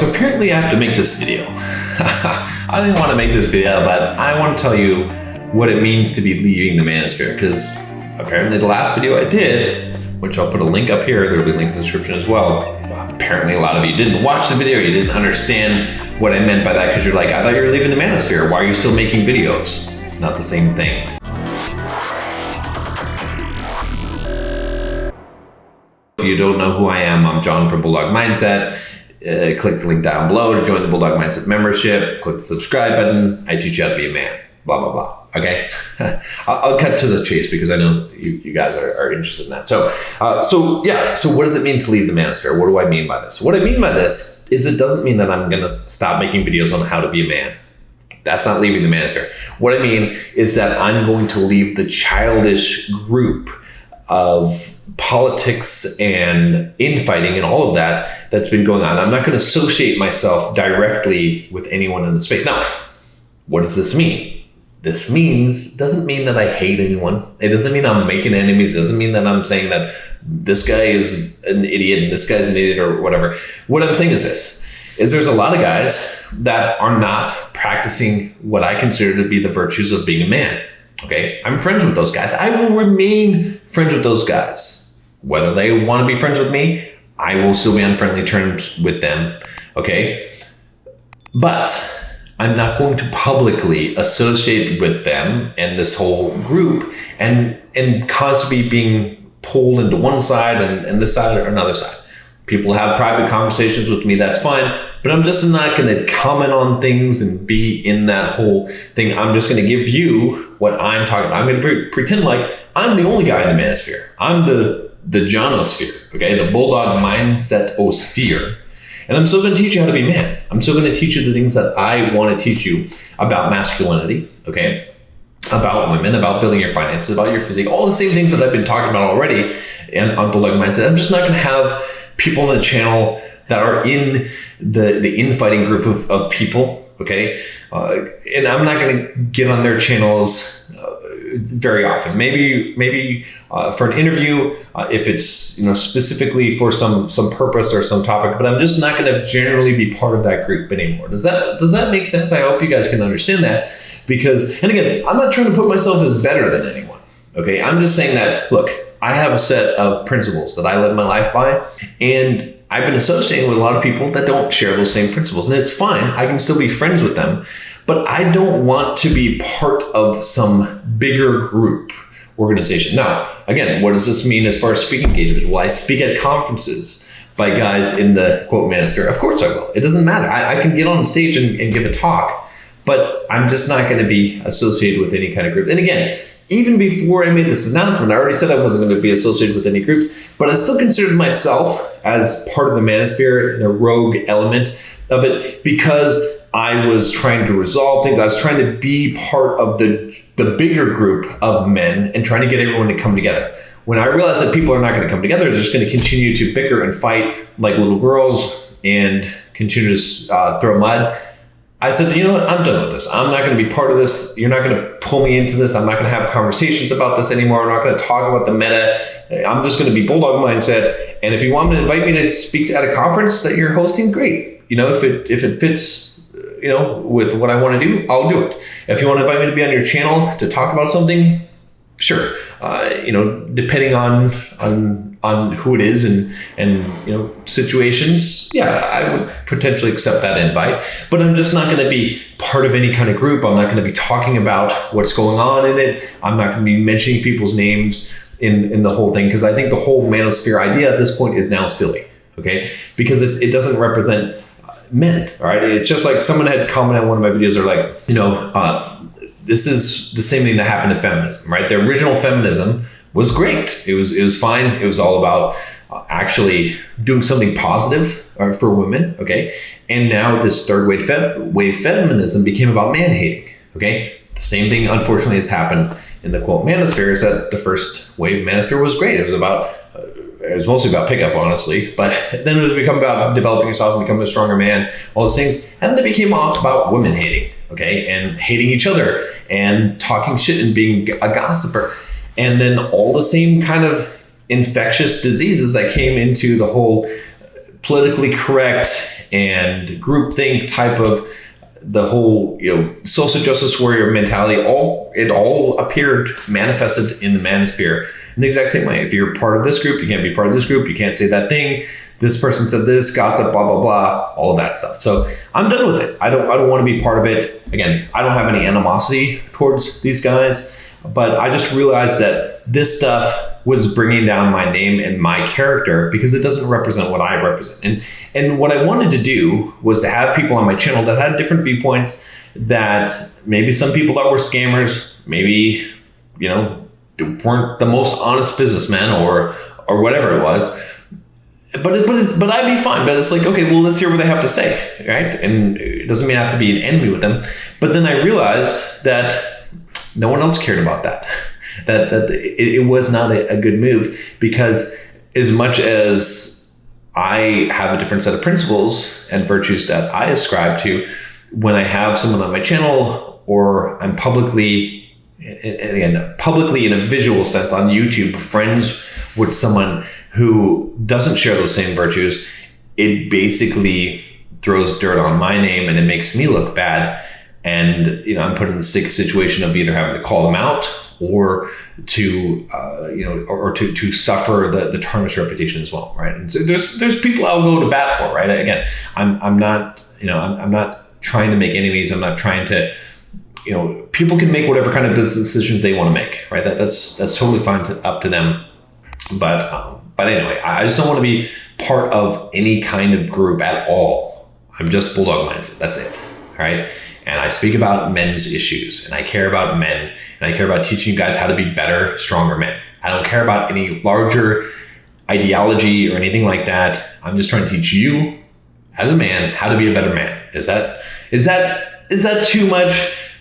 So apparently I have to make this video. I didn't want to make this video, but I want to tell you what it means to be leaving the manosphere, because apparently the last video I did, which I'll put a link up here, there'll be a link in the description as well. Apparently a lot of you didn't watch the video, you didn't understand what I meant by that, because you're like, I thought you were leaving the manosphere, why are you still making videos? It's not the same thing. If you don't know who I am, I'm John from Bulldog Mindset. Click the link down below to join the Bulldog Mindset membership. Click the subscribe button. I teach you how to be a man. Blah, blah, blah. Okay? I'll cut to the chase because I know you guys are interested in that. So what does it mean to leave the manosphere? What do I mean by this? What I mean by this is it doesn't mean that I'm going to stop making videos on how to be a man. That's not leaving the manosphere. What I mean is that I'm going to leave the childish group of politics and infighting and all of that's been going on. I'm not going to associate myself directly with anyone in the space. Now, what does this mean? This doesn't mean that I hate anyone. It doesn't mean I'm making enemies. It doesn't mean that I'm saying that this guy is an idiot and this guy's an idiot or whatever. What I'm saying is there's a lot of guys that are not practicing what I consider to be the virtues of being a man. Okay, I'm friends with those guys. I will remain friends with those guys. Whether they want to be friends with me, I will still be on friendly terms with them. Okay, but I'm not going to publicly associate with them and this whole group and constantly being pulled into one side and this side or another side. People have private conversations with me, that's fine, but I'm just not going to comment on things and be in that whole thing. I'm just going to give you what I'm talking about. I'm going to pretend like I'm the only guy in the manosphere. I'm the Jonosphere, okay, the Bulldog Mindset-osphere. And I'm still going to teach you how to be man. I'm still going to teach you the things that I want to teach you about masculinity, okay, about women, about building your finances, about your physique, all the same things that I've been talking about already and on Bulldog Mindset. I'm just not going to have people on the channel that are in the infighting group of people, okay? And I'm not going to get on their channels very often. Maybe for an interview, if it's specifically for some purpose or some topic, but I'm just not going to generally be part of that group anymore. Does that make sense? I hope you guys can understand that, because, and again, I'm not trying to put myself as better than anyone, okay? I'm just saying that, look, I have a set of principles that I live my life by, and I've been associating with a lot of people that don't share those same principles, and it's fine. I can still be friends with them, but I don't want to be part of some bigger group organization. Now, again, what does this mean as far as speaking engagements? Will I speak at conferences by guys in the quote manosphere? Of course I will. It doesn't matter. I can get on the stage and give a talk, but I'm just not going to be associated with any kind of group. And again, even before I made this announcement, I already said I wasn't going to be associated with any groups, but I still considered myself as part of the manosphere and a rogue element of it, because I was trying to resolve things. I was trying to be part of the bigger group of men and trying to get everyone to come together. When I realized that people are not going to come together, they're just going to continue to bicker and fight like little girls and continue to throw mud, I said, you know what, I'm done with this. I'm not going to be part of this. You're not going to pull me into this. I'm not going to have conversations about this anymore. I'm not going to talk about the meta. I'm just going to be Bulldog Mindset. And if you want me to invite me to speak at a conference that you're hosting, great. If it fits, with what I want to do, I'll do it. If you want to invite me to be on your channel to talk about something, sure. Depending on who it is and situations, yeah, I would potentially accept that invite, but I'm just not going to be part of any kind of group. I'm not going to be talking about what's going on in it. I'm not going to be mentioning people's names in the whole thing, because I think the whole manosphere idea at this point is now silly, okay? Because it doesn't represent men, all right? It's just like someone had commented on one of my videos, they're like, this is the same thing that happened to feminism, right? The original feminism was great. It was fine. It was all about actually doing something positive for women, okay? And now this third wave feminism became about man hating, okay? The same thing, unfortunately, has happened in the quote manosphere, is that the first wave manosphere was great. It was mostly about pickup, honestly, but then it was become about developing yourself and becoming a stronger man, all those things. And then it became all about women hating, okay? And hating each other and talking shit and being a gossiper. And then all the same kind of infectious diseases that came into the whole politically correct and groupthink type of the whole, social justice warrior mentality, it all appeared manifested in the Manosphere in the exact same way. If you're part of this group, you can't be part of this group. You can't say that thing. This person said this, gossip, blah, blah, blah, all of that stuff. So I'm done with it. I don't want to be part of it. Again, I don't have any animosity towards these guys, but I just realized that this stuff was bringing down my name and my character because it doesn't represent what I represent. And what I wanted to do was to have people on my channel that had different viewpoints, that maybe some people thought were scammers, maybe, weren't the most honest businessmen or whatever it was. But I'd be fine. But it's like, okay, well, let's hear what they have to say, right? And it doesn't mean I have to be an enemy with them. But then I realized that no one else cared about that. That it was not a good move, because as much as I have a different set of principles and virtues that I ascribe to, when I have someone on my channel, or I'm publicly in a visual sense on YouTube, friends with someone who doesn't share those same virtues, it basically throws dirt on my name and it makes me look bad. And, I'm put in the sick situation of either having to call them out or to, or to suffer the tarnished reputation as well, right? And so there's people I'll go to bat for, right? Again, I'm not trying to make enemies. I'm not trying to, people can make whatever kind of business decisions they want to make, right? That's totally fine, up to them. But anyway, I just don't want to be part of any kind of group at all. I'm just Bulldog Mindset. That's it. All right. And I speak about men's issues, and I care about men, and I care about teaching you guys how to be better, stronger men. I don't care about any larger ideology or anything like that. I'm just trying to teach you as a man how to be a better man. Is that too much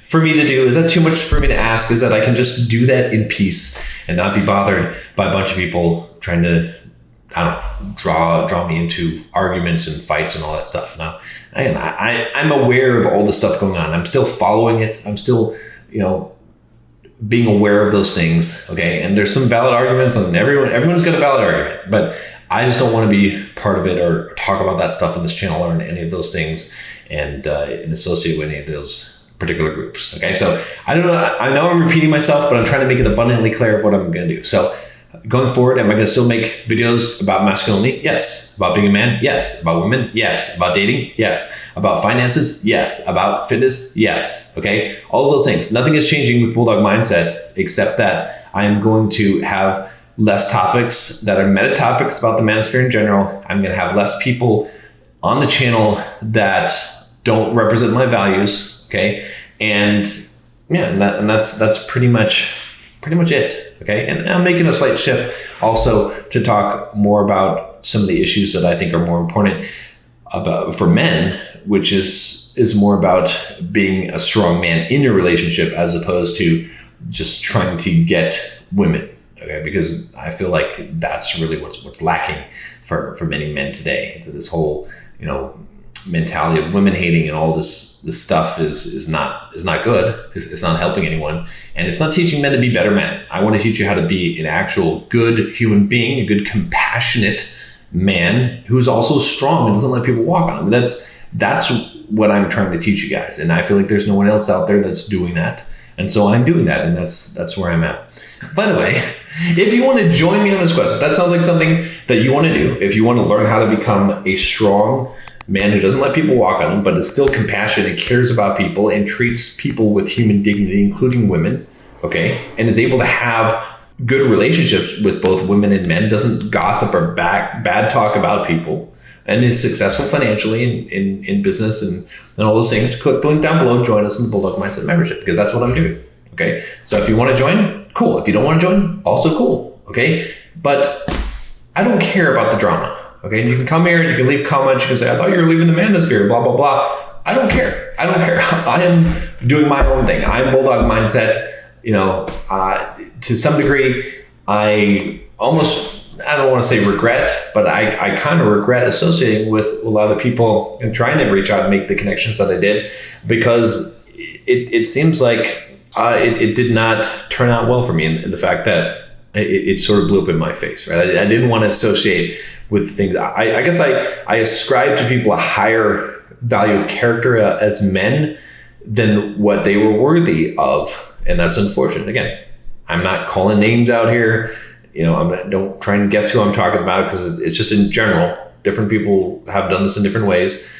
for me to do? Is that too much for me to ask? Is that I can just do that in peace and not be bothered by a bunch of people trying to, draw me into arguments and fights and all that stuff? No, I'm aware of all the stuff going on. I'm still following it. I'm still, being aware of those things. Okay. And there's some valid arguments, and everyone's got a valid argument, but I just don't want to be part of it or talk about that stuff in this channel or in any of those things and associate with any of those particular groups. Okay. So I don't know. I know I'm repeating myself, but I'm trying to make it abundantly clear of what I'm going to do. So going forward, am I going to still make videos about masculinity? Yes. About being a man? Yes. About women? Yes. About dating? Yes. About finances? Yes. About fitness? Yes. Okay. All of those things. Nothing is changing with Bulldog Mindset, except that I am going to have less topics that are meta topics about the manosphere in general. I'm going to have less people on the channel that don't represent my values. Okay. And yeah, and that's pretty much it. Okay. And I'm making a slight shift also to talk more about some of the issues that I think are more important for men, which is more about being a strong man in your relationship as opposed to just trying to get women. Okay. Because I feel like that's really what's lacking for many men today. This whole, mentality of women hating and all this stuff is not good, because it's not helping anyone, and it's not teaching men to be better men. I want to teach you how to be an actual good human being, a good compassionate man who's also strong and doesn't let people walk on him. That's what I'm trying to teach you guys, and I feel like there's no one else out there that's doing that, and so I'm doing that, and that's where I'm at. By the way, if you want to join me on this quest, if that sounds like something that you want to do, if you want to learn how to become a strong man who doesn't let people walk on him, but is still compassionate and cares about people and treats people with human dignity, including women, okay, and is able to have good relationships with both women and men, doesn't gossip or bad talk about people, and is successful financially in business and all those things, click the link down below, join us in the Bulldog Mindset membership, because that's what I'm doing. Okay. So if you want to join, cool. If you don't want to join, also cool. Okay. But I don't care about the drama. Okay. And you can come here and you can leave comments. You can say, I thought you were leaving the Manosphere, blah, blah, blah. I don't care. I am doing my own thing. I'm Bulldog Mindset. To some degree, I don't want to say regret, but I kind of regret associating with a lot of people and trying to reach out and make the connections that I did, because it seems like it did not turn out well for me in the fact that it sort of blew up in my face, right? I didn't want to associate with things. I guess I ascribe to people a higher value of character as men than what they were worthy of. And that's unfortunate. Again, I'm not calling names out here. Don't try and guess who I'm talking about, because it's just in general. Different people have done this in different ways.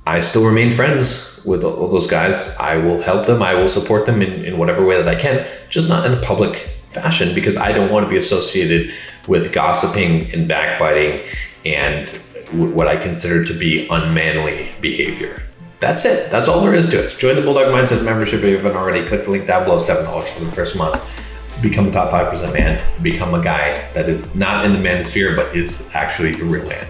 I still remain friends with all those guys. I will help them. I will support them in whatever way that I can, just not in a public fashion, because I don't want to be associated with gossiping and backbiting and what I consider to be unmanly behavior. That's it. That's all there is to it. Join the Bulldog Mindset membership if you haven't already. Click the link down below, $7 for the first month. Become a top 5% man. Become a guy that is not in the manosphere, but is actually a real man.